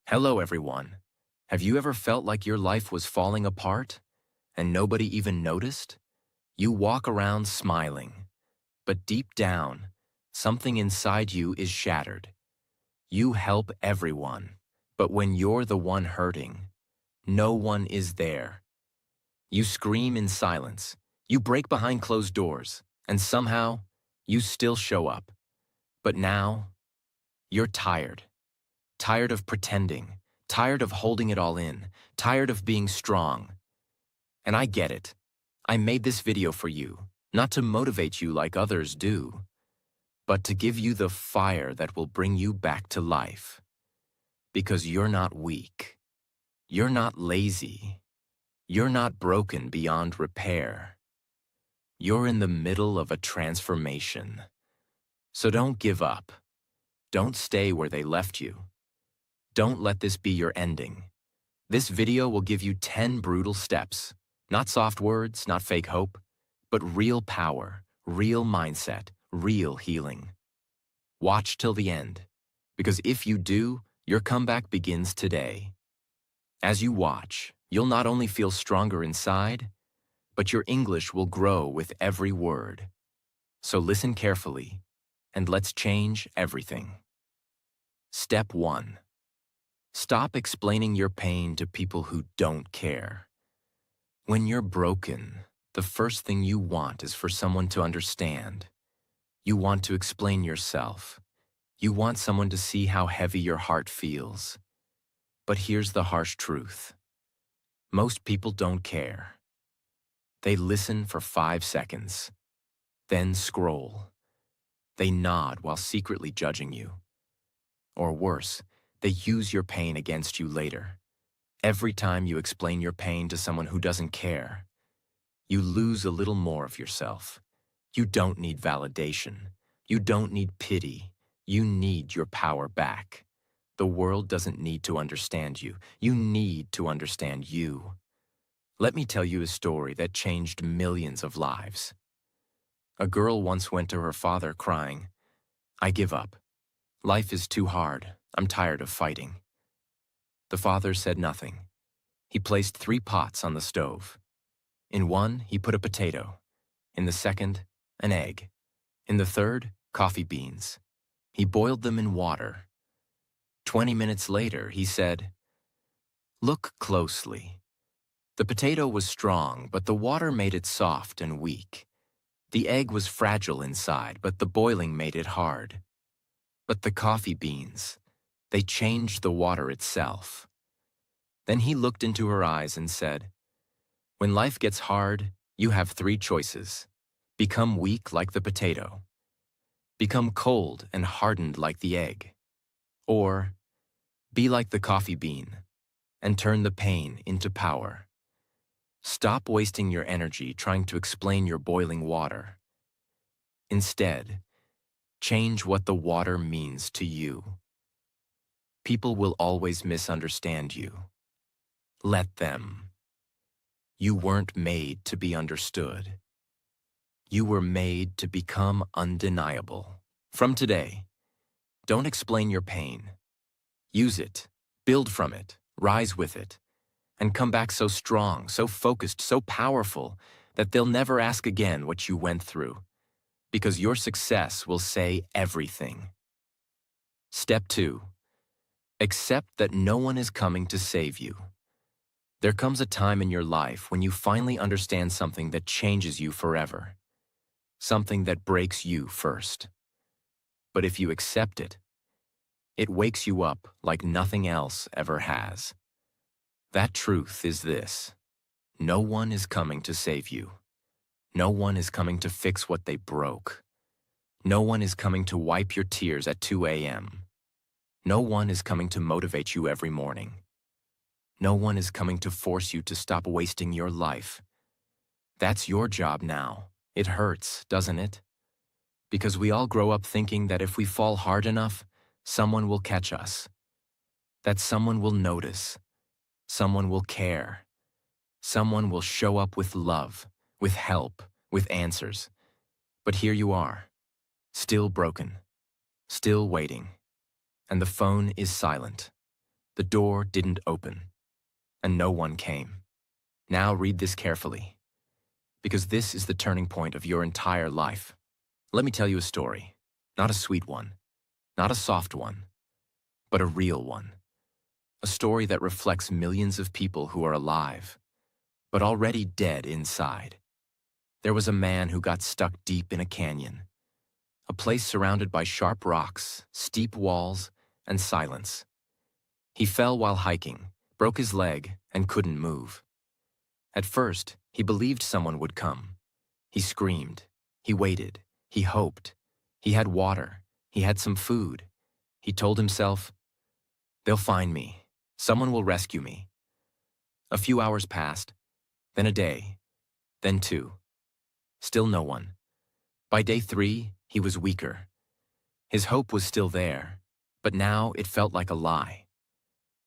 Hello, everyone. Have you ever felt like your life was falling apart and nobody even noticed? You walk around smiling, but deep down, something inside you is shattered. You help everyone, but when you're the one hurting, no one is there. You scream in silence, you break behind closed doors, and somehow, you still show up. But now, you're tired. Tired of pretending, tired of holding it all in, tired of being strong. And I get it. I made this video for you, not to motivate you like others do, but to give you the fire that will bring you back to life. Because you're not weak. You're not lazy. You're not broken beyond repair. You're in the middle of a transformation. So don't give up. Don't stay where they left you. Don't let this be your ending. This video will give you 10 brutal steps. Not soft words, not fake hope, but real power, real mindset, real healing. Watch till the end, because if you do, your comeback begins today. As you watch, you'll not only feel stronger inside, but your English will grow with every word. So listen carefully, and let's change everything. Step 1. Stop explaining your pain to people who don't care. When you're broken, the first thing you want is for someone to understand. You want to explain yourself. You want someone to see how heavy your heart feels. But here's the harsh truth. Most people don't care. They listen for 5 seconds, then scroll. They nod while secretly judging you. Or worse, they use your pain against you later. Every time you explain your pain to someone who doesn't care, you lose a little more of yourself. You don't need validation. You don't need pity. You need your power back. The world doesn't need to understand you. You need to understand you. Let me tell you a story that changed millions of lives. A girl once went to her father crying, "I give up. Life is too hard. I'm tired of fighting." The father said nothing. He placed 3 pots on the stove. In one, he put a potato. In the second, an egg. In the third, coffee beans. He boiled them in water. 20 minutes later, he said, "Look closely." The potato was strong, but the water made it soft and weak. The egg was fragile inside, but the boiling made it hard. But the coffee beans, they changed the water itself. Then he looked into her eyes and said, "When life gets hard, you have 3 choices. Become weak like the potato. Become cold and hardened like the egg. Or be like the coffee bean and turn the pain into power. Stop wasting your energy trying to explain your boiling water. Instead, change what the water means to you." People will always misunderstand you. Let them. You weren't made to be understood. You were made to become undeniable. From today, don't explain your pain. Use it, build from it, rise with it, and come back so strong, so focused, so powerful that they'll never ask again what you went through, because your success will say everything. Step 2. Accept that no one is coming to save you. There comes a time in your life when you finally understand something that changes you forever. Something that breaks you first. But if you accept it, it wakes you up like nothing else ever has. That truth is this: no one is coming to save you. No one is coming to fix what they broke. No one is coming to wipe your tears at 2 a.m. No one is coming to motivate you every morning. No one is coming to force you to stop wasting your life. That's your job now. It hurts, doesn't it? Because we all grow up thinking that if we fall hard enough, someone will catch us. That someone will notice. Someone will care. Someone will show up with love, with help, with answers. But here you are, still broken, still waiting, and the phone is silent. The door didn't open, and no one came. Now read this carefully, because this is the turning point of your entire life. Let me tell you a story, not a sweet one, not a soft one, but a real one. A story that reflects millions of people who are alive, but already dead inside. There was a man who got stuck deep in a canyon, a place surrounded by sharp rocks, steep walls, and silence. He fell while hiking, broke his leg, and couldn't move. At first, he believed someone would come. He screamed, he waited, he hoped. He had water, he had some food. He told himself, "They'll find me. Someone will rescue me." A few hours passed, then a day, then two. Still no one. By day 3, he was weaker. His hope was still there, but now it felt like a lie.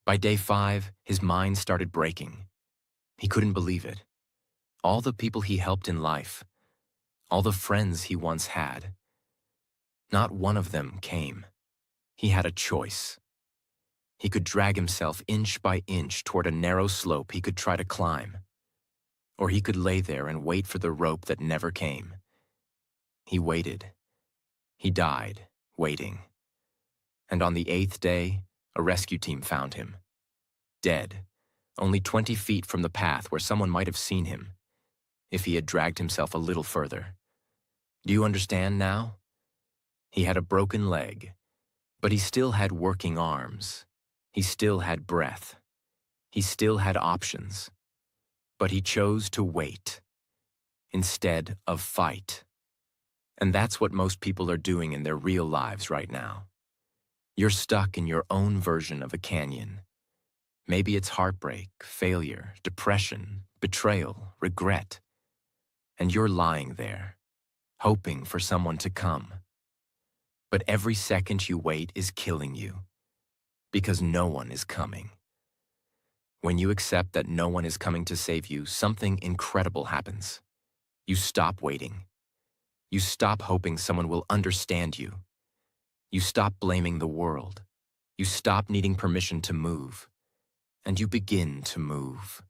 By day 5, his mind started breaking. He couldn't believe it. All the people he helped in life, all the friends he once had, not one of them came. He had a choice. He could drag himself inch by inch toward a narrow slope he could try to climb, or he could lay there and wait for the rope that never came. He waited. He died, waiting. And on the 8th day, a rescue team found him. Dead, only 20 feet from the path where someone might have seen him, if he had dragged himself a little further. Do you understand now? He had a broken leg, but he still had working arms. He still had breath. He still had options. But he chose to wait, instead of fight. And that's what most people are doing in their real lives right now. You're stuck in your own version of a canyon. Maybe it's heartbreak, failure, depression, betrayal, regret. And you're lying there, hoping for someone to come. But every second you wait is killing you, because no one is coming. When you accept that no one is coming to save you, something incredible happens. You stop waiting. You stop hoping someone will understand you. You stop blaming the world. You stop needing permission to move. And you begin to move.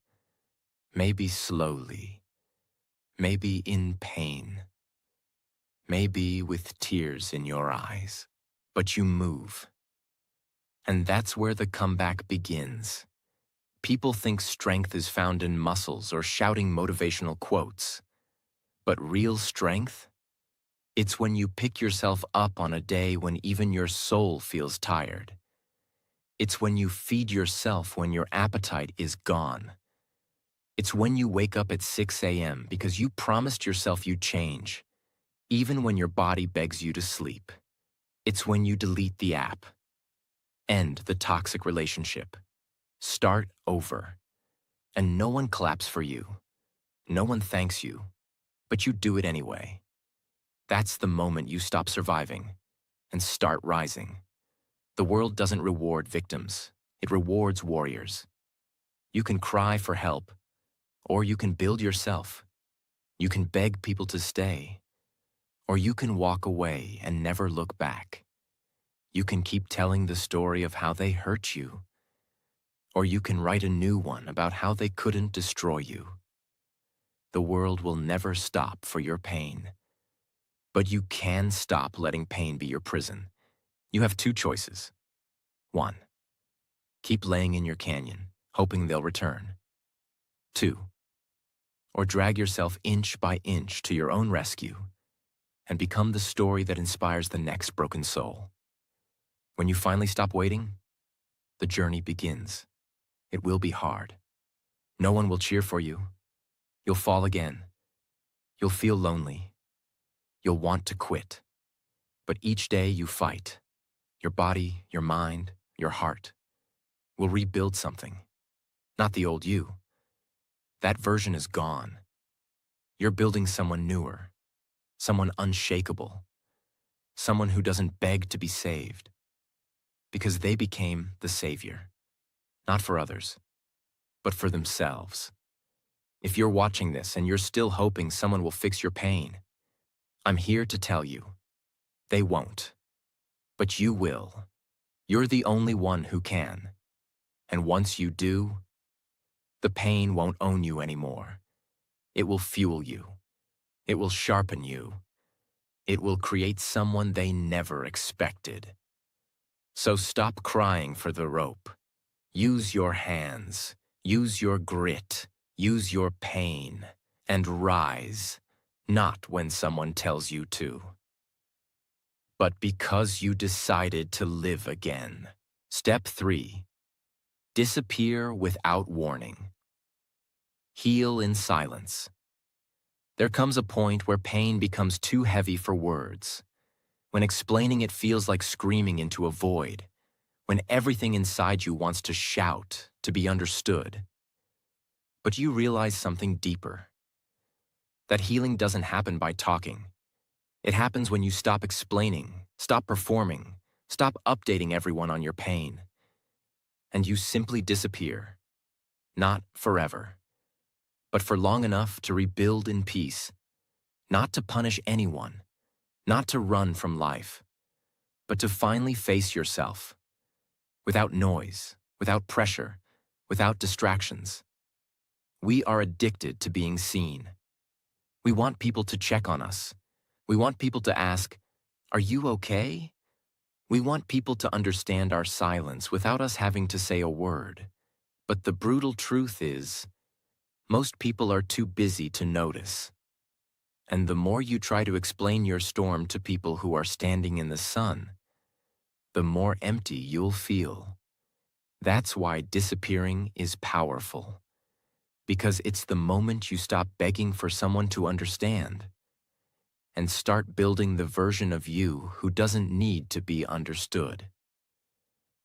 Maybe slowly. Maybe in pain. Maybe with tears in your eyes. But you move. And that's where the comeback begins. People think strength is found in muscles or shouting motivational quotes. But real strength? It's when you pick yourself up on a day when even your soul feels tired. It's when you feed yourself when your appetite is gone. It's when you wake up at 6 a.m. because you promised yourself you'd change, even when your body begs you to sleep. It's when you delete the app, end the toxic relationship, start over, and no one claps for you. No one thanks you, but you do it anyway. That's the moment you stop surviving and start rising. The world doesn't reward victims. It rewards warriors. You can cry for help, or you can build yourself. You can beg people to stay, or you can walk away and never look back. You can keep telling the story of how they hurt you, or you can write a new one about how they couldn't destroy you. The world will never stop for your pain. But you can stop letting pain be your prison. You have 2 choices. 1. Keep laying in your canyon, hoping they'll return. 2. Or drag yourself inch by inch to your own rescue and become the story that inspires the next broken soul. When you finally stop waiting, the journey begins. It will be hard. No one will cheer for you. You'll fall again. You'll feel lonely. You'll want to quit. But each day you fight, your body, your mind, your heart will rebuild something. Not the old you. That version is gone. You're building someone newer, someone unshakable, someone who doesn't beg to be saved, because they became the savior, not for others, but for themselves. If you're watching this and you're still hoping someone will fix your pain, I'm here to tell you, they won't. But you will. You're the only one who can. And once you do, the pain won't own you anymore. It will fuel you. It will sharpen you. It will create someone they never expected. So stop crying for the rope. Use your hands. Use your grit. Use your pain. And rise, not when someone tells you to, but because you decided to live again. Step 3. Disappear without warning. Heal in silence. There comes a point where pain becomes too heavy for words, when explaining it feels like screaming into a void, when everything inside you wants to shout to be understood. But you realize something deeper. That healing doesn't happen by talking. It happens when you stop explaining, stop performing, stop updating everyone on your pain. And you simply disappear. Not forever, but for long enough to rebuild in peace. Not to punish anyone, not to run from life, but to finally face yourself. Without noise, without pressure, without distractions. We are addicted to being seen. We want people to check on us. We want people to ask, "Are you okay?" We want people to understand our silence without us having to say a word. But the brutal truth is, most people are too busy to notice. And the more you try to explain your storm to people who are standing in the sun, the more empty you'll feel. That's why disappearing is powerful. Because it's the moment you stop begging for someone to understand and start building the version of you who doesn't need to be understood.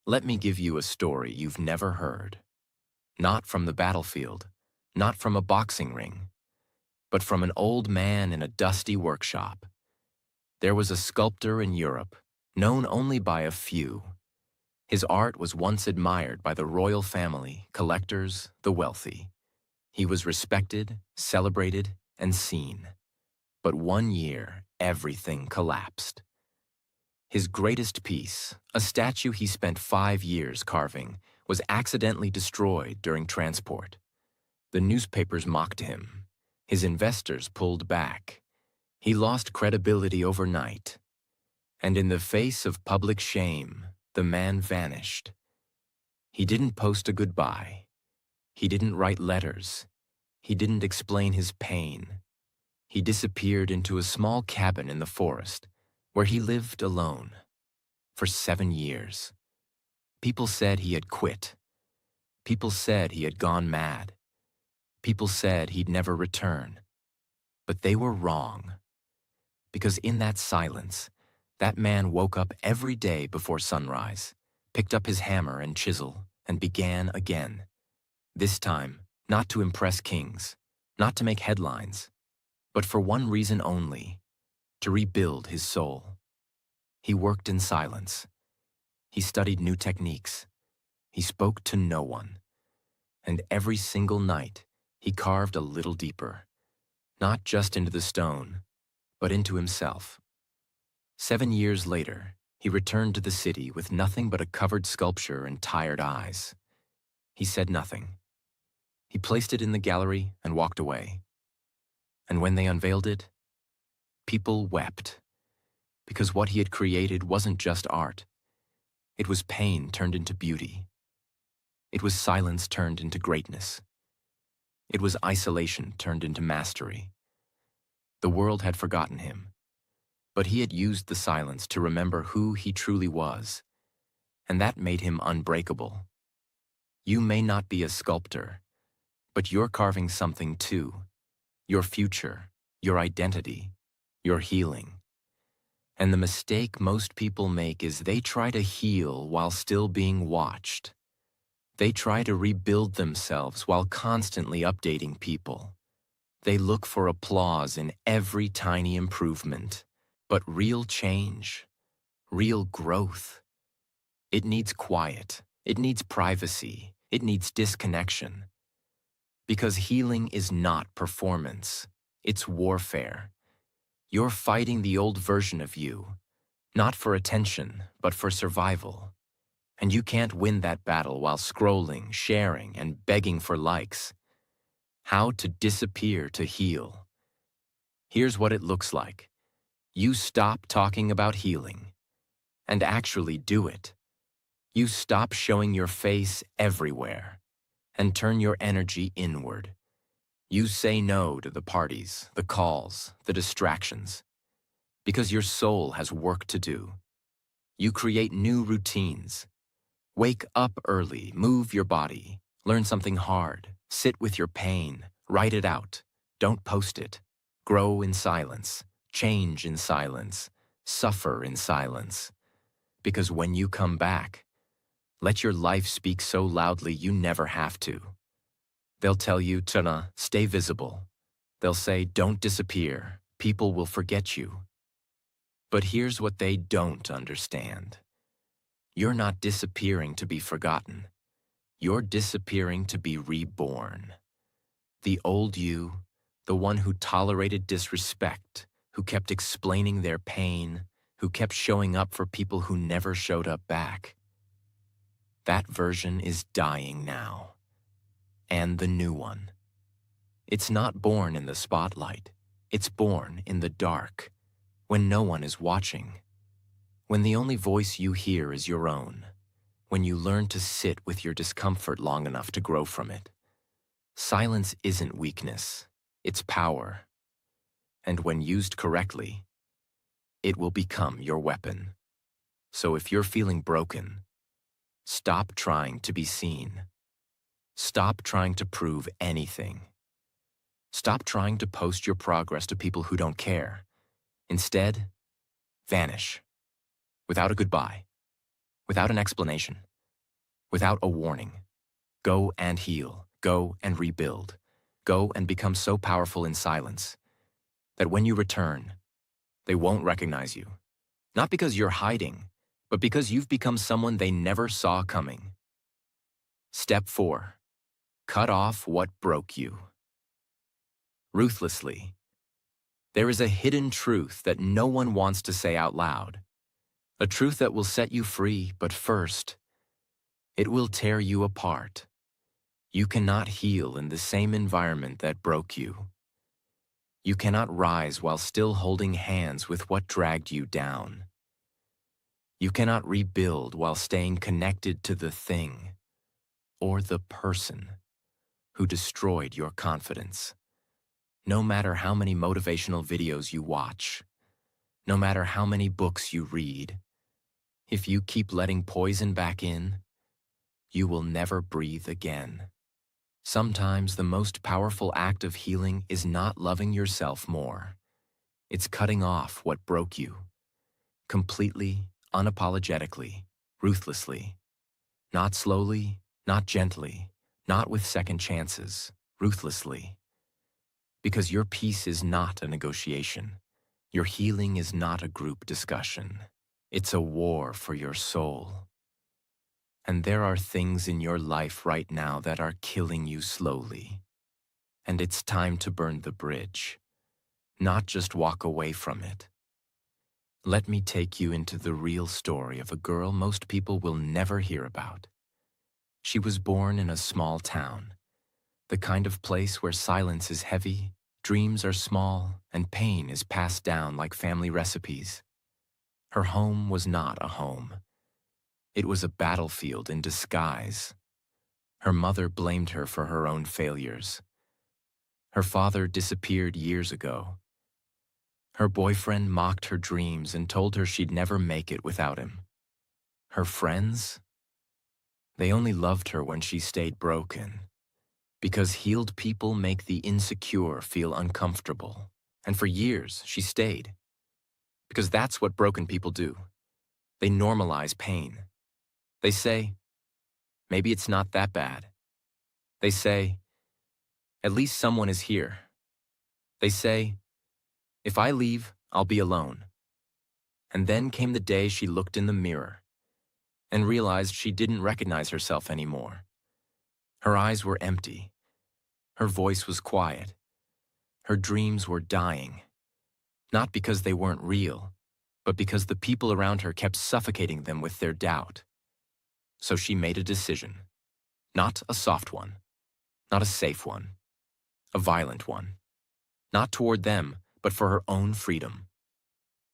Let me give you a story you've never heard. Not from the battlefield, not from a boxing ring, but from an old man in a dusty workshop. There was a sculptor in Europe, known only by a few. His art was once admired by the royal family, collectors, the wealthy. He was respected, celebrated, and seen. But one year, everything collapsed. His greatest piece, a statue he spent 5 years carving, was accidentally destroyed during transport. The newspapers mocked him. His investors pulled back. He lost credibility overnight. And in the face of public shame, the man vanished. He didn't post a goodbye. He didn't write letters. He didn't explain his pain. He disappeared into a small cabin in the forest, where he lived alone for 7 years. People said he had quit. People said he had gone mad. People said he'd never return. But they were wrong. Because in that silence, that man woke up every day before sunrise, picked up his hammer and chisel, and began again. This time, not to impress kings, not to make headlines, but for one reason only, to rebuild his soul. He worked in silence. He studied new techniques. He spoke to no one. And every single night, he carved a little deeper, not just into the stone, but into himself. 7 years later, he returned to the city with nothing but a covered sculpture and tired eyes. He said nothing. He placed it in the gallery and walked away. And when they unveiled it, people wept, because what he had created wasn't just art. It was pain turned into beauty. It was silence turned into greatness. It was isolation turned into mastery. The world had forgotten him, but he had used the silence to remember who he truly was, and that made him unbreakable. You may not be a sculptor, but you're carving something too. Your future, your identity, your healing. And the mistake most people make is they try to heal while still being watched. They try to rebuild themselves while constantly updating people. They look for applause in every tiny improvement. But real change, real growth, it needs quiet, it needs privacy, it needs disconnection. Because healing is not performance, it's warfare. You're fighting the old version of you, not for attention, but for survival. And you can't win that battle while scrolling, sharing, and begging for likes. How to disappear to heal. Here's what it looks like. You stop talking about healing and actually do it. You stop showing your face everywhere and turn your energy inward. You say no to the parties, the calls, the distractions, because your soul has work to do. You create new routines. Wake up early, move your body, learn something hard, sit with your pain, write it out, don't post it. Grow in silence, change in silence, suffer in silence. Because when you come back, let your life speak so loudly you never have to. They'll tell you, Tana, stay visible. They'll say, don't disappear, people will forget you. But here's what they don't understand. You're not disappearing to be forgotten. You're disappearing to be reborn. The old you, the one who tolerated disrespect, who kept explaining their pain, who kept showing up for people who never showed up back. That version is dying now. And the new one. It's not born in the spotlight. It's born in the dark, when no one is watching. When the only voice you hear is your own. When you learn to sit with your discomfort long enough to grow from it. Silence isn't weakness, it's power. And when used correctly, it will become your weapon. So if you're feeling broken, stop trying to be seen. Stop trying to prove anything. Stop trying to post your progress to people who don't care. Instead, vanish. Without a goodbye. Without an explanation. Without a warning. Go and heal. Go and rebuild. Go and become so powerful in silence that when you return, they won't recognize you. Not because you're hiding, but because you've become someone they never saw coming. Step 4. Cut off what broke you. Ruthlessly. There is a hidden truth that no one wants to say out loud. A truth that will set you free, but first, it will tear you apart. You cannot heal in the same environment that broke you. You cannot rise while still holding hands with what dragged you down. You cannot rebuild while staying connected to the thing or the person who destroyed your confidence. No matter how many motivational videos you watch, no matter how many books you read, if you keep letting poison back in, you will never breathe again. Sometimes the most powerful act of healing is not loving yourself more. It's cutting off what broke you. Completely, unapologetically, ruthlessly. Not slowly, not gently, not with second chances, ruthlessly. Because your peace is not a negotiation. Your healing is not a group discussion. It's a war for your soul. And there are things in your life right now that are killing you slowly. And it's time to burn the bridge, not just walk away from it. Let me take you into the real story of a girl most people will never hear about. She was born in a small town, the kind of place where silence is heavy, dreams are small, and pain is passed down like family recipes. Her home was not a home. It was a battlefield in disguise. Her mother blamed her for her own failures. Her father disappeared years ago. Her boyfriend mocked her dreams and told her she'd never make it without him. Her friends? They only loved her when she stayed broken. Because healed people make the insecure feel uncomfortable. And for years, she stayed. Because that's what broken people do. They normalize pain. They say, maybe it's not that bad. They say, at least someone is here. They say, if I leave, I'll be alone. And then came the day she looked in the mirror and realized she didn't recognize herself anymore. Her eyes were empty. Her voice was quiet. Her dreams were dying. Not because they weren't real, but because the people around her kept suffocating them with their doubt. So she made a decision. Not a soft one, not a safe one, a violent one. Not toward them, but for her own freedom.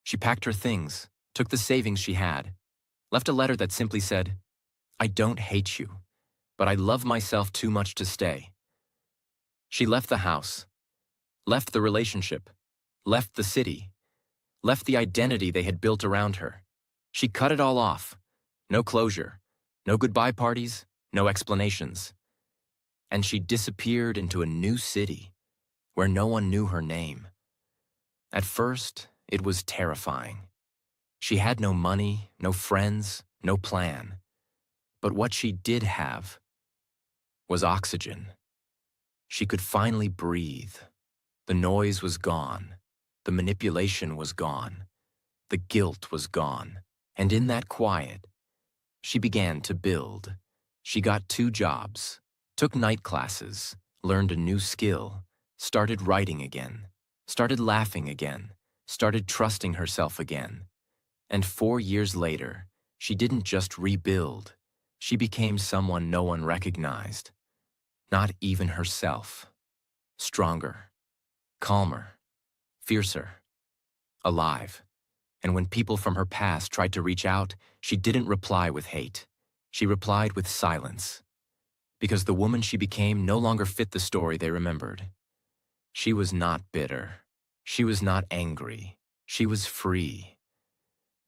She packed her things, took the savings she had, left a letter that simply said, "I don't hate you, but I love myself too much to stay." She left the house, left the relationship, left the city, left the identity they had built around her. She cut it all off. No closure, no goodbye parties, no explanations. And she disappeared into a new city where no one knew her name. At first, it was terrifying. She had no money, no friends, no plan. But what she did have was oxygen. She could finally breathe. The noise was gone. The manipulation was gone. The guilt was gone. And in that quiet, she began to build. She got 2 jobs, took night classes, learned a new skill, started writing again, started laughing again, started trusting herself again. And 4 years later, she didn't just rebuild. She became someone no one recognized. Not even herself. Stronger, calmer, fiercer, alive. And when people from her past tried to reach out, she didn't reply with hate. She replied with silence. Because the woman she became no longer fit the story they remembered. She was not bitter. She was not angry. She was free.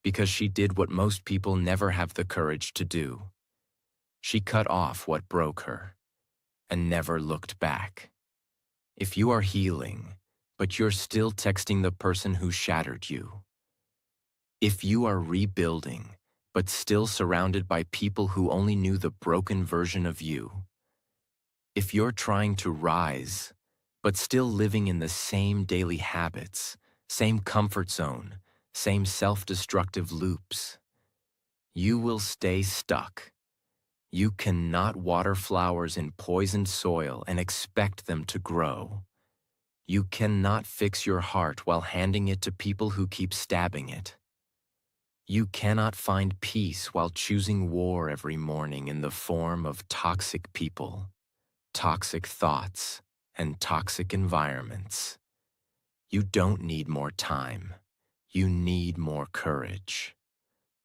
Because she did what most people never have the courage to do. She cut off what broke her and never looked back. If you are healing, but you're still texting the person who shattered you, if you are rebuilding, but still surrounded by people who only knew the broken version of you, if you're trying to rise, but still living in the same daily habits, same comfort zone, same self-destructive loops, you will stay stuck. You cannot water flowers in poisoned soil and expect them to grow. You cannot fix your heart while handing it to people who keep stabbing it. You cannot find peace while choosing war every morning in the form of toxic people, toxic thoughts, and toxic environments. You don't need more time. You need more courage.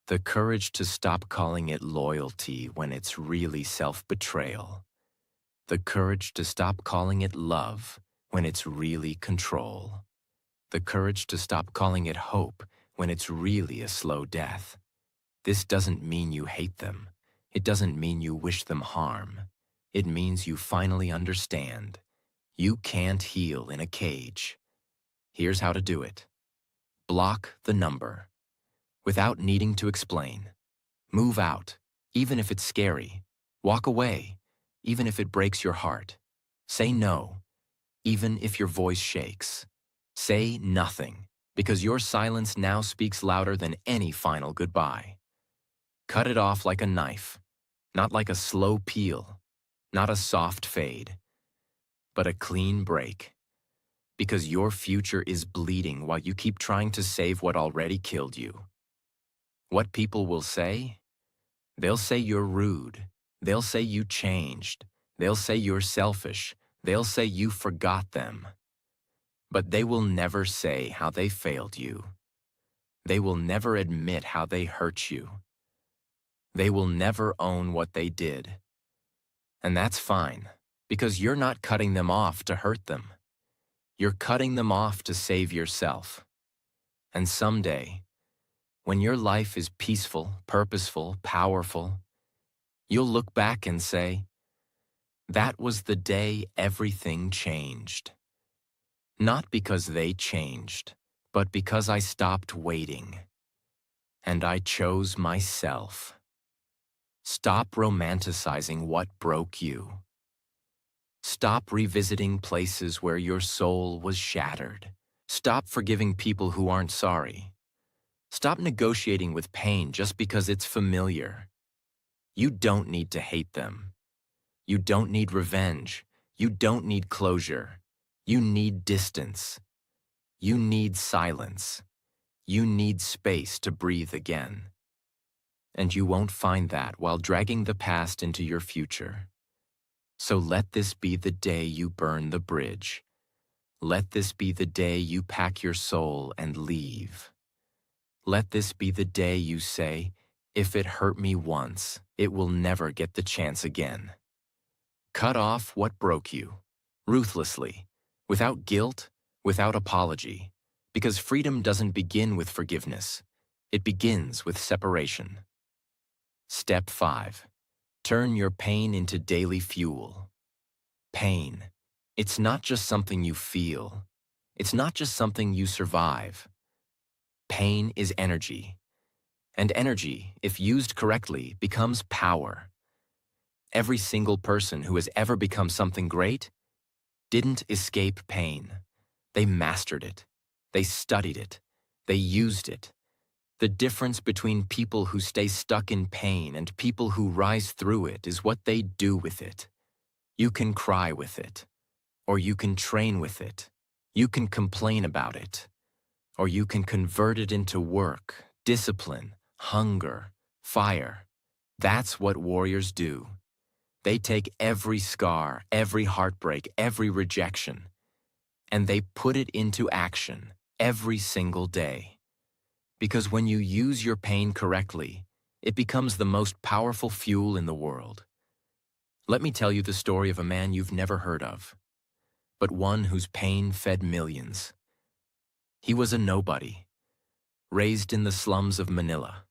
The courage to stop calling it loyalty when it's really self-betrayal. The courage to stop calling it love when it's really control. The courage to stop calling it hope when it's really a slow death. This doesn't mean you hate them. It doesn't mean you wish them harm. It means you finally understand. You can't heal in a cage. Here's how to do it. Block the number. Without needing to explain. Move out, even if it's scary. Walk away, even if it breaks your heart. Say no, even if your voice shakes. Say nothing, because your silence now speaks louder than any final goodbye. Cut it off like a knife, not like a slow peel, not a soft fade, but a clean break. Because your future is bleeding while you keep trying to save what already killed you. What people will say? They'll say you're rude. They'll say you changed. They'll say you're selfish. They'll say you forgot them. But they will never say how they failed you. They will never admit how they hurt you. They will never own what they did. And that's fine, because you're not cutting them off to hurt them. You're cutting them off to save yourself. And someday, when your life is peaceful, purposeful, powerful, you'll look back and say, that was the day everything changed. Not because they changed, but because I stopped waiting. And I chose myself. Stop romanticizing what broke you. Stop revisiting places where your soul was shattered. Stop forgiving people who aren't sorry. Stop negotiating with pain just because it's familiar. You don't need to hate them. You don't need revenge. You don't need closure. You need distance. You need silence. You need space to breathe again. and you won't find that while dragging the past into your future. So let this be the day you burn the bridge. Let this be the day you pack your soul and leave. Let this be the day you say, if it hurt me once, it will never get the chance again. Cut off what broke you, ruthlessly, without guilt, without apology, because freedom doesn't begin with forgiveness. It begins with separation. Step 5. Turn your pain into daily fuel. Pain. It's not just something you feel. It's not just something you survive. Pain is energy. And energy, if used correctly, becomes power. Every single person who has ever become something great didn't escape pain. They mastered it. They studied it. They used it. The difference between people who stay stuck in pain and people who rise through it is what they do with it. You can cry with it, or you can train with it. You can complain about it, or you can convert it into work, discipline, hunger, fire. That's what warriors do. They take every scar, every heartbreak, every rejection, and they put it into action every single day. Because when you use your pain correctly, it becomes the most powerful fuel in the world. Let me tell you the story of a man you've never heard of, but one whose pain fed millions. He was a nobody, raised in the slums of Manila.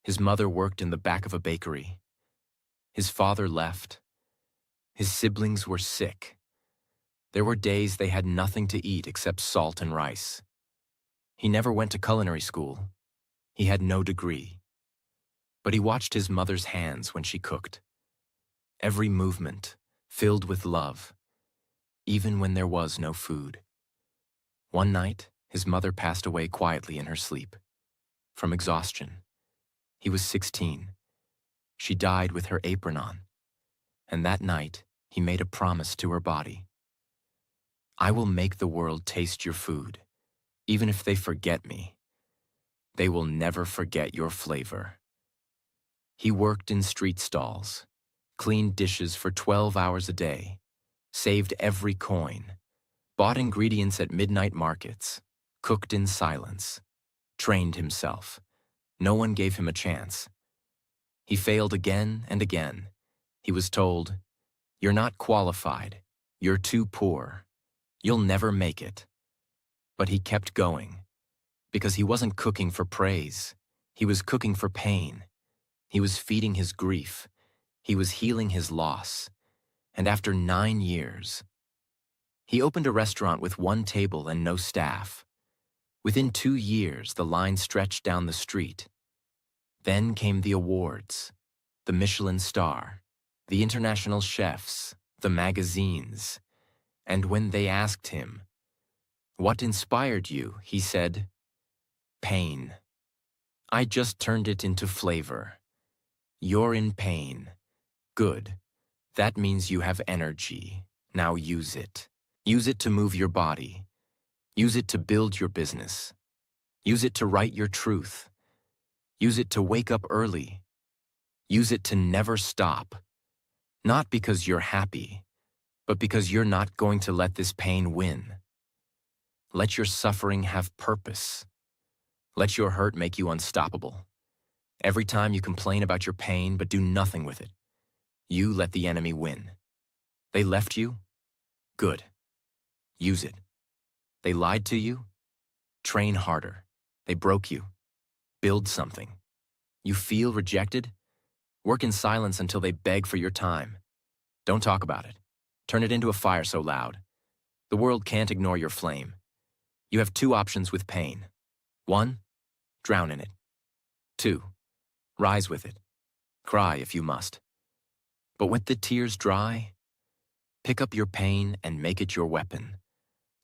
His mother worked in the back of a bakery. His father left. His siblings were sick. There were days they had nothing to eat except salt and rice. He never went to culinary school. He had no degree. But he watched his mother's hands when she cooked. Every movement filled with love, even when there was no food. One night, his mother passed away quietly in her sleep, from exhaustion. He was 16. She died with her apron on. And that night, he made a promise to her body. I will make the world taste your food. Even if they forget me, they will never forget your flavor. He worked in street stalls, cleaned dishes for 12 hours a day, saved every coin, bought ingredients at midnight markets, cooked in silence, trained himself. No one gave him a chance. He failed again and again. He was told, "You're not qualified. You're too poor. You'll never make it." But he kept going, because he wasn't cooking for praise. He was cooking for pain. He was feeding his grief. He was healing his loss. And after 9 years, he opened a restaurant with 1 table and no staff. Within 2 years, the line stretched down the street. Then came the awards, the Michelin star, the international chefs, the magazines. And when they asked him, "What inspired you?" he said, "Pain. I just turned it into flavor. You're in pain. Good. That means you have energy. Now use it. Use it to move your body. Use it to build your business. Use it to write your truth. Use it to wake up early. Use it to never stop. Not because you're happy, but because you're not going to let this pain win. Let your suffering have purpose. Let your hurt make you unstoppable. Every time you complain about your pain but do nothing with it, you let the enemy win. They left you? Good. Use it. They lied to you? Train harder. They broke you. Build something. You feel rejected? Work in silence until they beg for your time. Don't talk about it. Turn it into a fire so loud. The world can't ignore your flame. You have 2 options with pain. 1, drown in it. 2, rise with it. Cry if you must. But when the tears dry, pick up your pain and make it your weapon.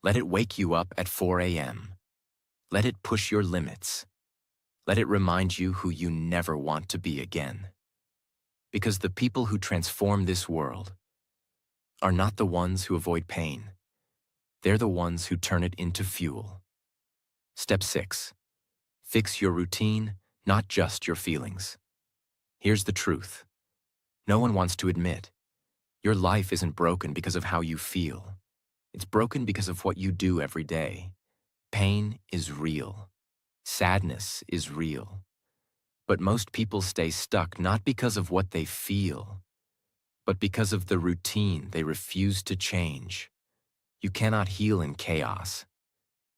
Let it wake you up at 4 a.m. Let it push your limits. Let it remind you who you never want to be again. Because the people who transform this world are not the ones who avoid pain. They're the ones who turn it into fuel. Step 6. Fix your routine, not just your feelings. Here's the truth. No one wants to admit. Your life isn't broken because of how you feel. It's broken because of what you do every day. Pain is real. Sadness is real. But most people stay stuck not because of what they feel, but because of the routine they refuse to change. You cannot heal in chaos.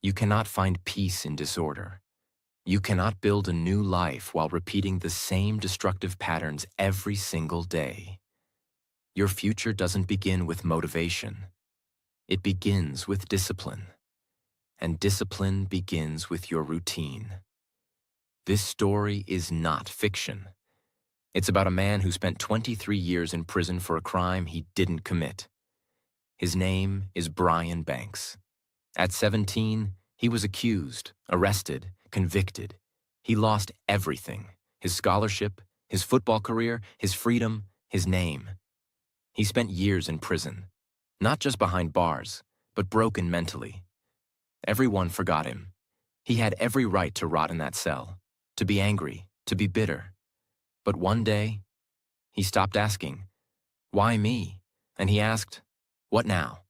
You cannot find peace in disorder. You cannot build a new life while repeating the same destructive patterns every single day. Your future doesn't begin with motivation. It begins with discipline. And discipline begins with your routine. This story is not fiction. It's about a man who spent 23 years in prison for a crime he didn't commit. His name is Brian Banks. At 17, he was accused, arrested, convicted. He lost everything: his scholarship, his football career, his freedom, his name. He spent years in prison, not just behind bars, but broken mentally. Everyone forgot him. He had every right to rot in that cell, to be angry, to be bitter. But one day, he stopped asking, "Why me?" And he asked, "What now?"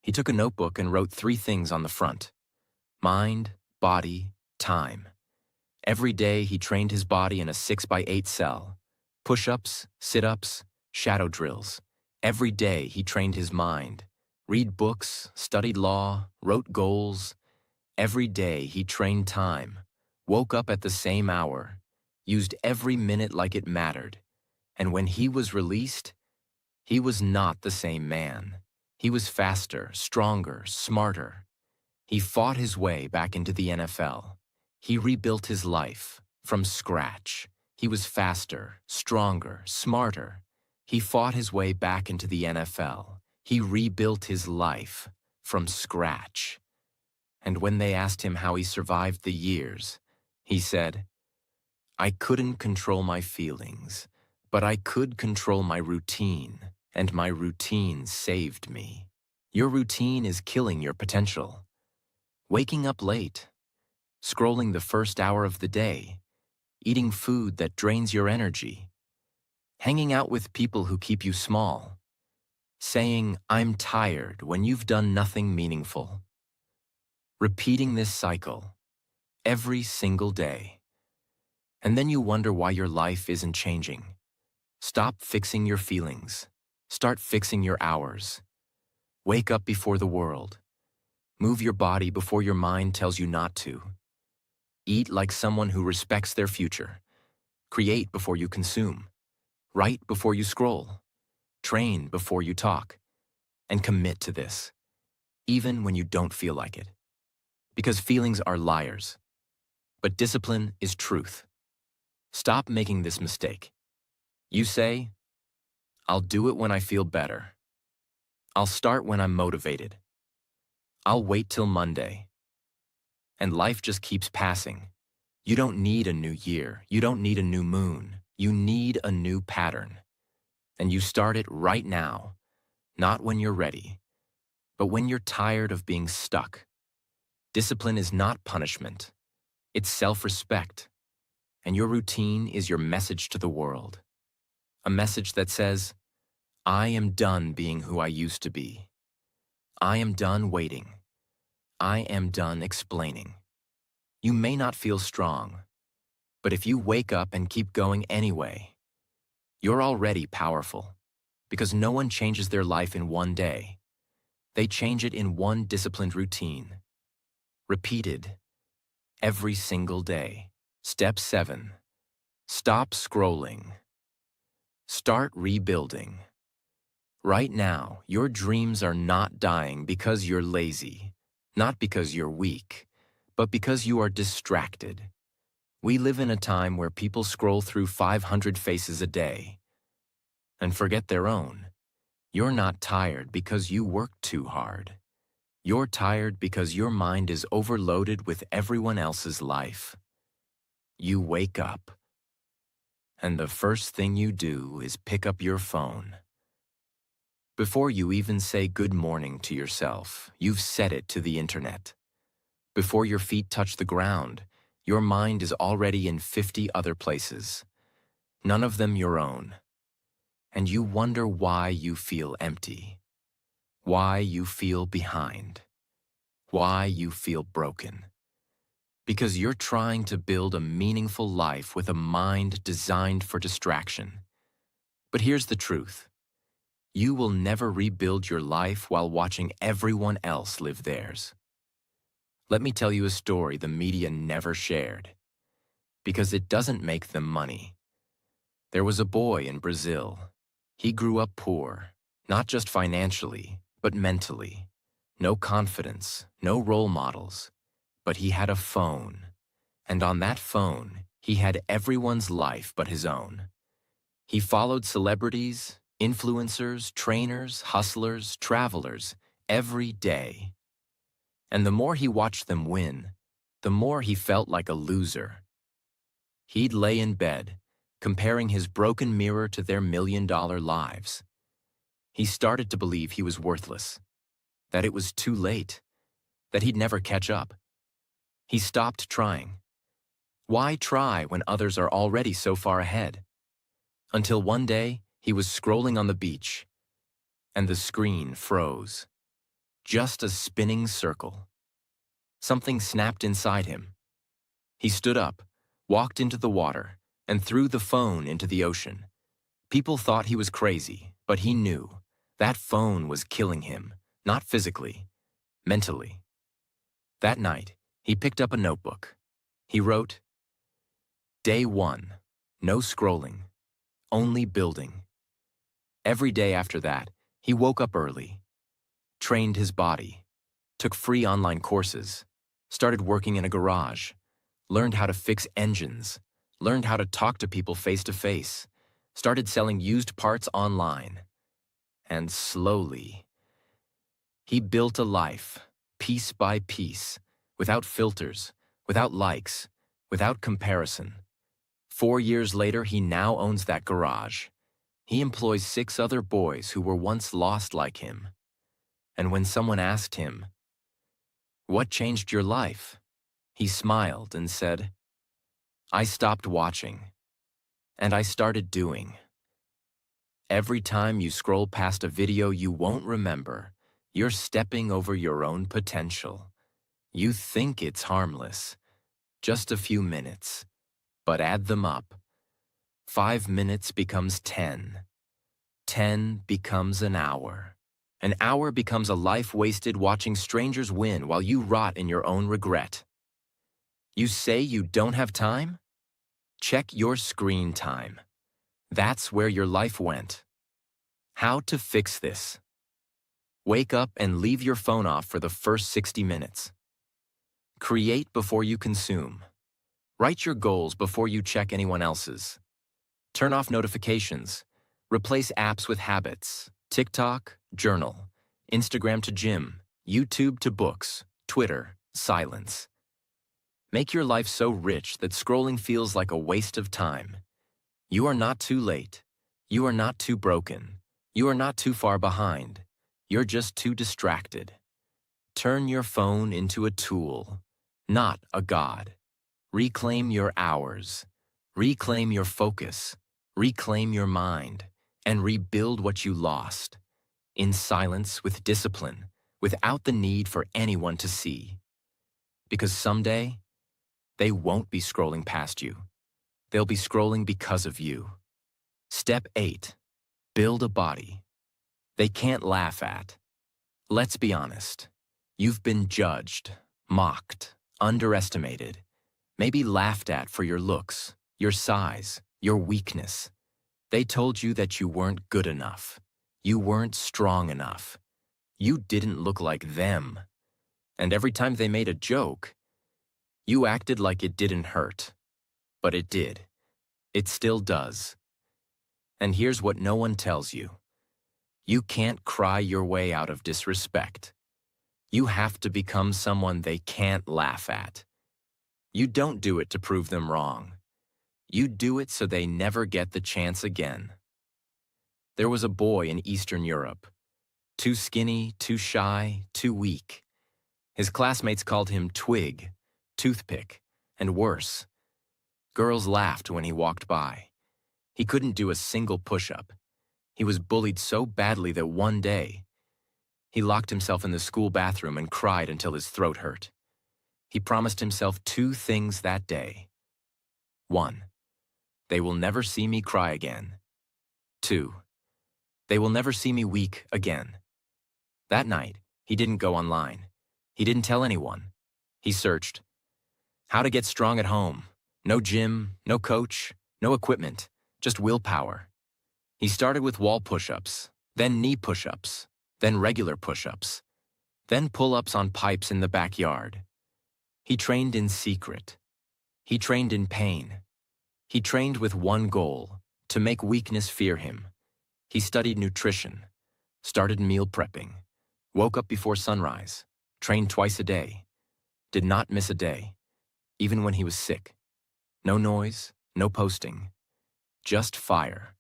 He took a notebook and wrote 3 things on the front: mind, body, time. Every day he trained his body in a 6x8 cell. Push-ups, sit-ups, shadow drills. Every day he trained his mind. Read books, studied law, wrote goals. Every day he trained time. Woke up at the same hour. Used every minute like it mattered. And when he was released, he was not the same man. He was faster, stronger, smarter. He fought his way back into the NFL. He rebuilt his life from scratch. He was faster, stronger, smarter. He fought his way back into the NFL. He rebuilt his life from scratch. And when they asked him how he survived the years, he said, "I couldn't control my feelings, but I could control my routine, and my routine saved me." Your routine is killing your potential. Waking up late, scrolling the first hour of the day, eating food that drains your energy, hanging out with people who keep you small, saying, "I'm tired" when you've done nothing meaningful. Repeating this cycle every single day. And then you wonder why your life isn't changing. Stop fixing your feelings. Start fixing your hours. Wake up before the world. Move your body before your mind tells you not to. Eat like someone who respects their future. Create before you consume. Write before you scroll. Train before you talk. And commit to this, even when you don't feel like it. Because feelings are liars. But discipline is truth. Stop making this mistake. You say, "I'll do it when I feel better. I'll start when I'm motivated. I'll wait till Monday." And life just keeps passing. You don't need a new year. You don't need a new moon. You need a new pattern. And you start it right now, not when you're ready, but when you're tired of being stuck. Discipline is not punishment. It's self-respect. And your routine is your message to the world. A message that says, "I am done being who I used to be. I am done waiting. I am done explaining." You may not feel strong, but if you wake up and keep going anyway, you're already powerful, because no one changes their life in one day. They change it in one disciplined routine, repeated every single day. Step 7. Stop scrolling. Start rebuilding. Right now, your dreams are not dying because you're lazy, not because you're weak, but because you are distracted. We live in a time where people scroll through 500 faces a day and forget their own. You're not tired because you work too hard. You're tired because your mind is overloaded with everyone else's life. You wake up, and the first thing you do is pick up your phone. Before you even say good morning to yourself, you've set it to the internet. Before your feet touch the ground, Your mind is already in 50 other places, none of them your own. And you wonder why you feel empty, why you feel behind, why you feel broken. Because you're trying to build a meaningful life with a mind designed for distraction. But here's the truth. You will never rebuild your life while watching everyone else live theirs. Let me tell you a story the media never shared, because it doesn't make them money. There was a boy in Brazil. He grew up poor, not just financially, but mentally. No confidence, no role models, but he had a phone. And on that phone, he had everyone's life but his own. He followed celebrities, influencers, trainers, hustlers, travelers, every day. And the more he watched them win, the more he felt like a loser. He'd lay in bed, comparing his broken mirror to their million-dollar lives. He started to believe he was worthless, that it was too late, that he'd never catch up. He stopped trying. Why try when others are already so far ahead? Until one day, he was scrolling on the beach, and the screen froze. Just a spinning circle. Something snapped inside him. He stood up, walked into the water, and threw the phone into the ocean. People thought he was crazy, but he knew that phone was killing him, not physically, mentally. That night, he picked up a notebook. He wrote, Day 1, no scrolling, only building. Every day after that, he woke up early, trained his body, took free online courses, started working in a garage, learned how to fix engines, learned how to talk to people face to face, started selling used parts online. And slowly, he built a life, piece by piece, without filters, without likes, without comparison. 4 years later, he now owns that garage. He employs 6 other boys who were once lost like him. And when someone asked him, "What changed your life?" he smiled and said, "I stopped watching, and I started doing." Every time you scroll past a video you won't remember, you're stepping over your own potential. You think it's harmless, just a few minutes, but add them up. 5 minutes becomes 10. 10 becomes an hour. An hour becomes a life wasted watching strangers win while you rot in your own regret. You say you don't have time? Check your screen time. That's where your life went. How to fix this? Wake up and leave your phone off for the first 60 minutes. Create before you consume. Write your goals before you check anyone else's. Turn off notifications. Replace apps with habits. TikTok, journal. Instagram to gym. YouTube to books. Twitter, silence. Make your life so rich that scrolling feels like a waste of time. You are not too late. You are not too broken. You are not too far behind. You're just too distracted. Turn your phone into a tool, not a god. Reclaim your hours. Reclaim your focus. Reclaim your mind. And rebuild what you lost. In silence, with discipline, without the need for anyone to see. Because someday, they won't be scrolling past you. They'll be scrolling because of you. Step 8. Build a body they can't laugh at. Let's be honest. You've been judged, mocked, underestimated, maybe laughed at for your looks, your size, your weakness. They told you that you weren't good enough. You weren't strong enough. You didn't look like them. And every time they made a joke, you acted like it didn't hurt. But it did. It still does. And here's what no one tells you. You can't cry your way out of disrespect. You have to become someone they can't laugh at. You don't do it to prove them wrong. You do it so they never get the chance again. There was a boy in Eastern Europe. Too skinny, too shy, too weak. His classmates called him Twig, Toothpick, And worse, girls laughed when he walked by. He couldn't do a single push-up. He was bullied so badly that one day, he locked himself in the school bathroom and cried until his throat hurt. He promised himself 2 things that day. 1. They will never see me cry again. 2. They will never see me weak again. That night, he didn't go online. He didn't tell anyone. He searched. How to get strong at home. No gym, no coach, no equipment, just willpower. He started with wall push-ups, then knee push-ups, then regular push-ups, then pull-ups on pipes in the backyard. He trained in secret. He trained in pain. He trained with one goal, to make weakness fear him. He studied nutrition, started meal prepping, woke up before sunrise, trained twice a day, did not miss a day, even when he was sick. No noise, no posting, just fire.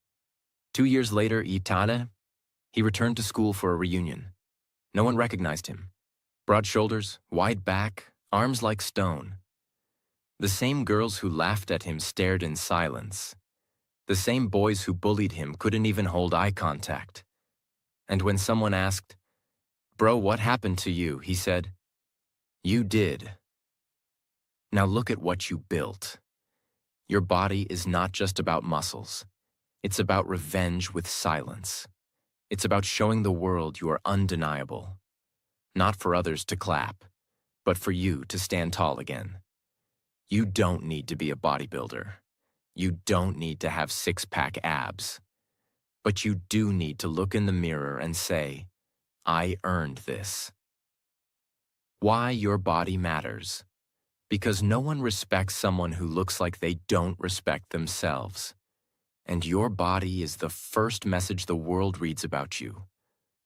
2 years later, he returned to school for a reunion. No one recognized him. Broad shoulders, wide back, arms like stone. The same girls who laughed at him stared in silence. The same boys who bullied him couldn't even hold eye contact. And when someone asked, "Bro, what happened to you?" he said, "You did." Now look at what you built. Your body is not just about muscles. It's about revenge with silence. It's about showing the world you are undeniable. Not for others to clap, but for you to stand tall again. You don't need to be a bodybuilder. You don't need to have six-pack abs. But you do need to look in the mirror and say, "I earned this." Why your body matters. Because no one respects someone who looks like they don't respect themselves. And your body is the first message the world reads about you.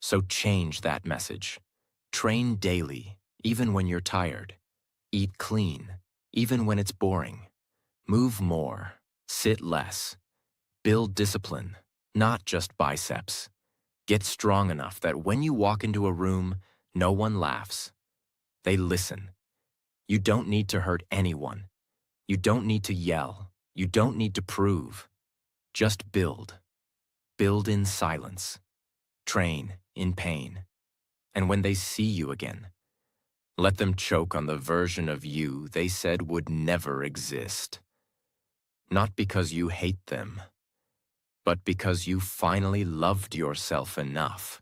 So change that message. Train daily, even when you're tired. Eat clean, even when it's boring. Move more, sit less. Build discipline, not just biceps. Get strong enough that when you walk into a room, no one laughs. They listen. You don't need to hurt anyone. You don't need to yell. You don't need to prove. Just build. Build in silence. Train in pain. And when they see you again, let them choke on the version of you they said would never exist. Not because you hate them, but because you finally loved yourself enough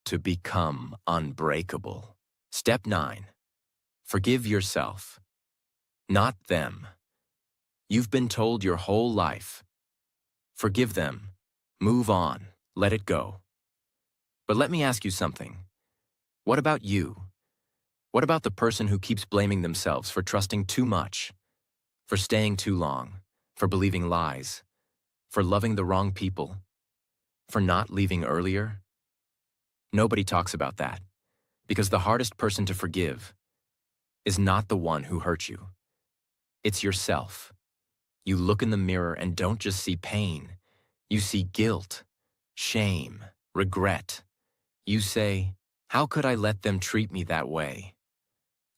to become unbreakable. Step 9. Forgive yourself, not them. You've been told your whole life. Forgive them. Move on. Let it go. But let me ask you something. What about you? What about the person who keeps blaming themselves for trusting too much, for staying too long, for believing lies, for loving the wrong people, for not leaving earlier? Nobody talks about that, because the hardest person to forgive is not the one who hurt you. It's yourself. You look in the mirror and don't just see pain. You see guilt, shame, regret. You say, "How could I let them treat me that way?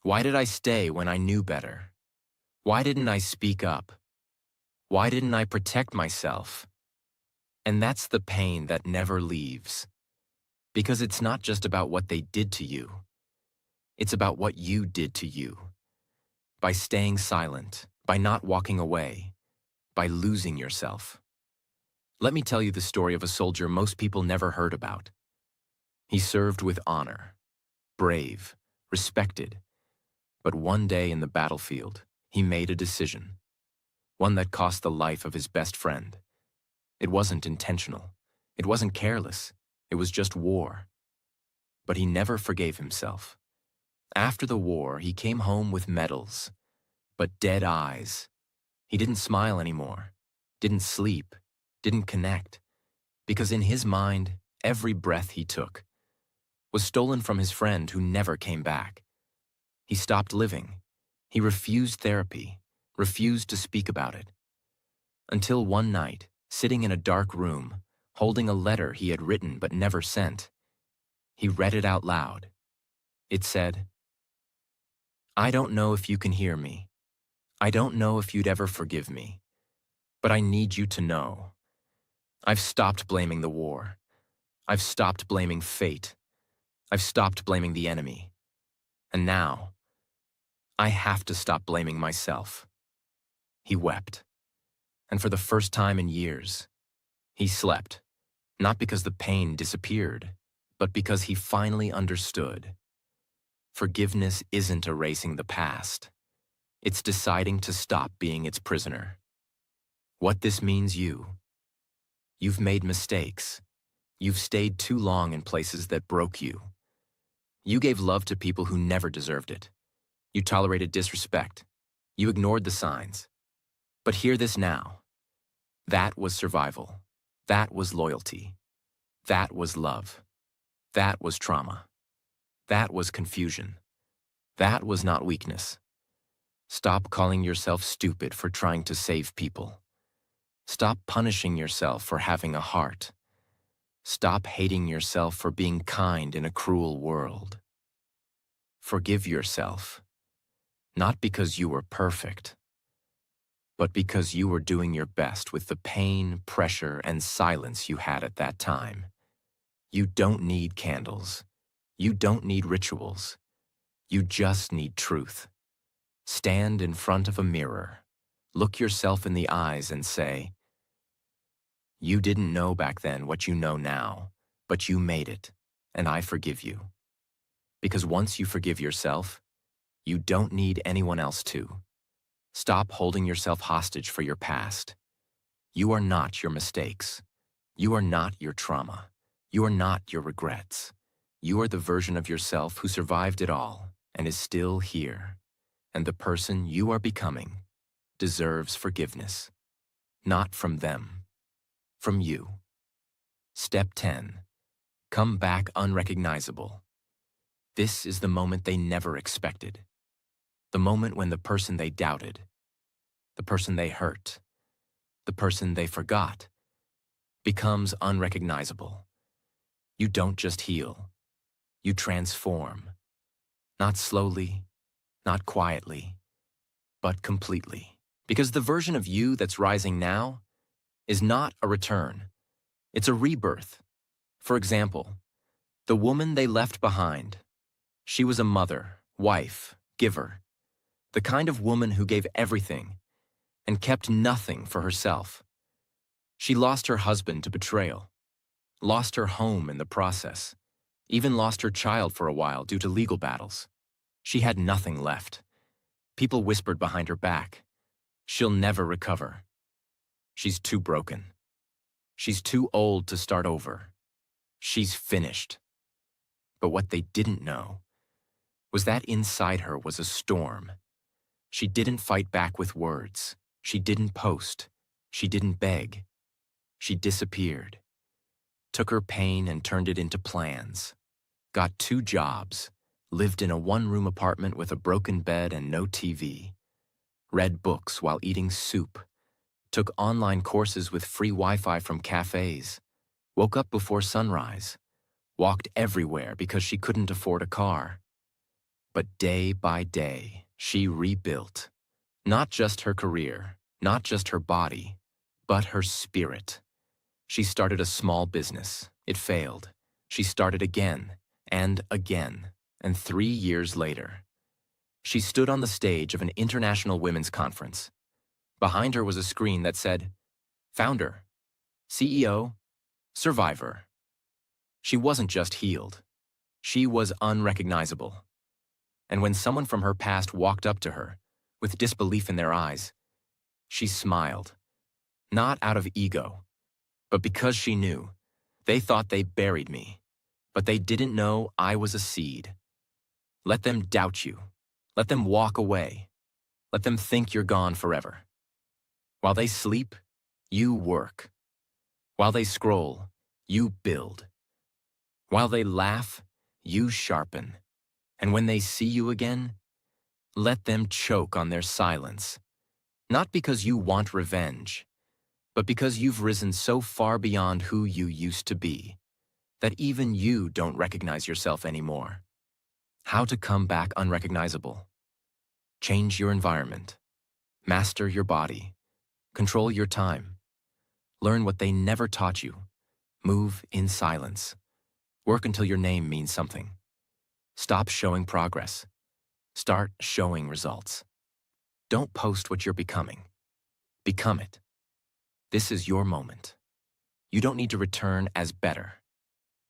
Why did I stay when I knew better? Why didn't I speak up? Why didn't I protect myself?" And that's the pain that never leaves. Because it's not just about what they did to you. It's about what you did to you. By staying silent, by not walking away, by losing yourself. Let me tell you the story of a soldier most people never heard about. He served with honor, brave, respected. But one day in the battlefield, he made a decision. One that cost the life of his best friend. It wasn't intentional. It wasn't careless. It was just war. But he never forgave himself. After the war, he came home with medals, but dead eyes. He didn't smile anymore, didn't sleep, didn't connect, because in his mind, every breath he took was stolen from his friend who never came back. He stopped living. He refused therapy, refused to speak about it. Until one night, sitting in a dark room, holding a letter he had written but never sent, he read it out loud. It said, "I don't know if you can hear me, I don't know if you'd ever forgive me, but I need you to know. I've stopped blaming the war. I've stopped blaming fate. I've stopped blaming the enemy. And now, I have to stop blaming myself." He wept. And for the first time in years, he slept, not because the pain disappeared, but because he finally understood. Forgiveness isn't erasing the past. It's deciding to stop being its prisoner. What this means you've made mistakes. You've stayed too long in places that broke you. You gave love to people who never deserved it. You tolerated disrespect. You ignored the signs. But hear this now. That was survival. That was loyalty. That was love. That was trauma. That was confusion. That was not weakness. Stop calling yourself stupid for trying to save people. Stop punishing yourself for having a heart. Stop hating yourself for being kind in a cruel world. Forgive yourself, not because you were perfect, but because you were doing your best with the pain, pressure, and silence you had at that time. You don't need candles. You don't need rituals. You just need truth. Stand in front of a mirror, look yourself in the eyes and say, "You didn't know back then what you know now, but you made it, and I forgive you." Because once you forgive yourself, you don't need anyone else to. Stop holding yourself hostage for your past. You are not your mistakes. You are not your trauma. You are not your regrets. You are the version of yourself who survived it all and is still here. And the person you are becoming deserves forgiveness. Not from them, from you. Step 10. Come back unrecognizable. This is the moment they never expected. The moment when the person they doubted, the person they hurt, the person they forgot, becomes unrecognizable. You don't just heal. You transform. Not slowly, not quietly, but completely. Because the version of you that's rising now is not a return. It's a rebirth. For example, the woman they left behind. She was a mother, wife, giver. The kind of woman who gave everything and kept nothing for herself. She lost her husband to betrayal, lost her home in the process, even lost her child for a while due to legal battles. She had nothing left. People whispered behind her back, "She'll never recover. She's too broken. She's too old to start over. She's finished." But what they didn't know was that inside her was a storm. She didn't fight back with words. She didn't post. She didn't beg. She disappeared. Took her pain and turned it into plans. Got 2 jobs. Lived in a 1-room apartment with a broken bed and no TV. Read books while eating soup. Took online courses with free Wi-Fi from cafes. Woke up before sunrise. Walked everywhere because she couldn't afford a car. But day by day, she rebuilt. Not just her career, not just her body, but her spirit. She started a small business. It failed. She started again, and 3 years later, she stood on the stage of an international women's conference. Behind her was a screen that said, "Founder, CEO, Survivor." She wasn't just healed. She was unrecognizable. And when someone from her past walked up to her, with disbelief in their eyes, she smiled. Not out of ego, but because she knew. They thought they buried me, but they didn't know I was a seed. Let them doubt you. Let them walk away. Let them think you're gone forever. While they sleep, you work. While they scroll, you build. While they laugh, you sharpen. And when they see you again, let them choke on their silence. Not because you want revenge, but because you've risen so far beyond who you used to be, that even you don't recognize yourself anymore. How to come back unrecognizable? Change your environment. Master your body. Control your time. Learn what they never taught you. Move in silence. Work until your name means something. Stop showing progress. Start showing results. Don't post what you're becoming. Become it. This is your moment. You don't need to return as better.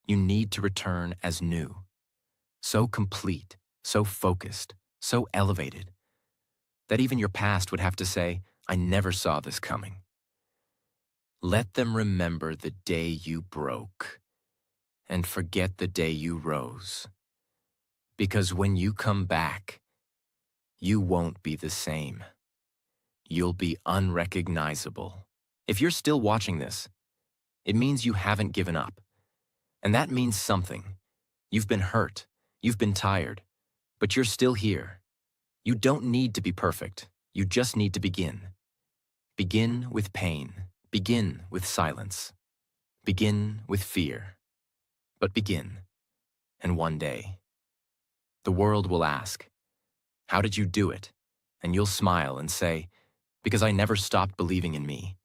You need to return as new. So complete, so focused, so elevated, that even your past would have to say, I never saw this coming. Let them remember the day you broke and forget the day you rose. Because when you come back, you won't be the same. You'll be unrecognizable. If you're still watching this, it means you haven't given up. And that means something. You've been hurt, you've been tired, but you're still here. You don't need to be perfect. You just need to begin. Begin with pain. Begin with silence. Begin with fear. But begin. And one day, the world will ask, how did you do it? And you'll smile and say, because I never stopped believing in me.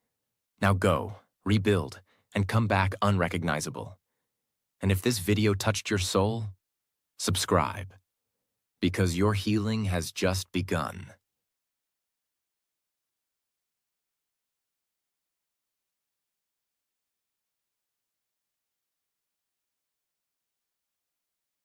Now go, rebuild, and come back unrecognizable. And if this video touched your soul, subscribe, because your healing has just begun.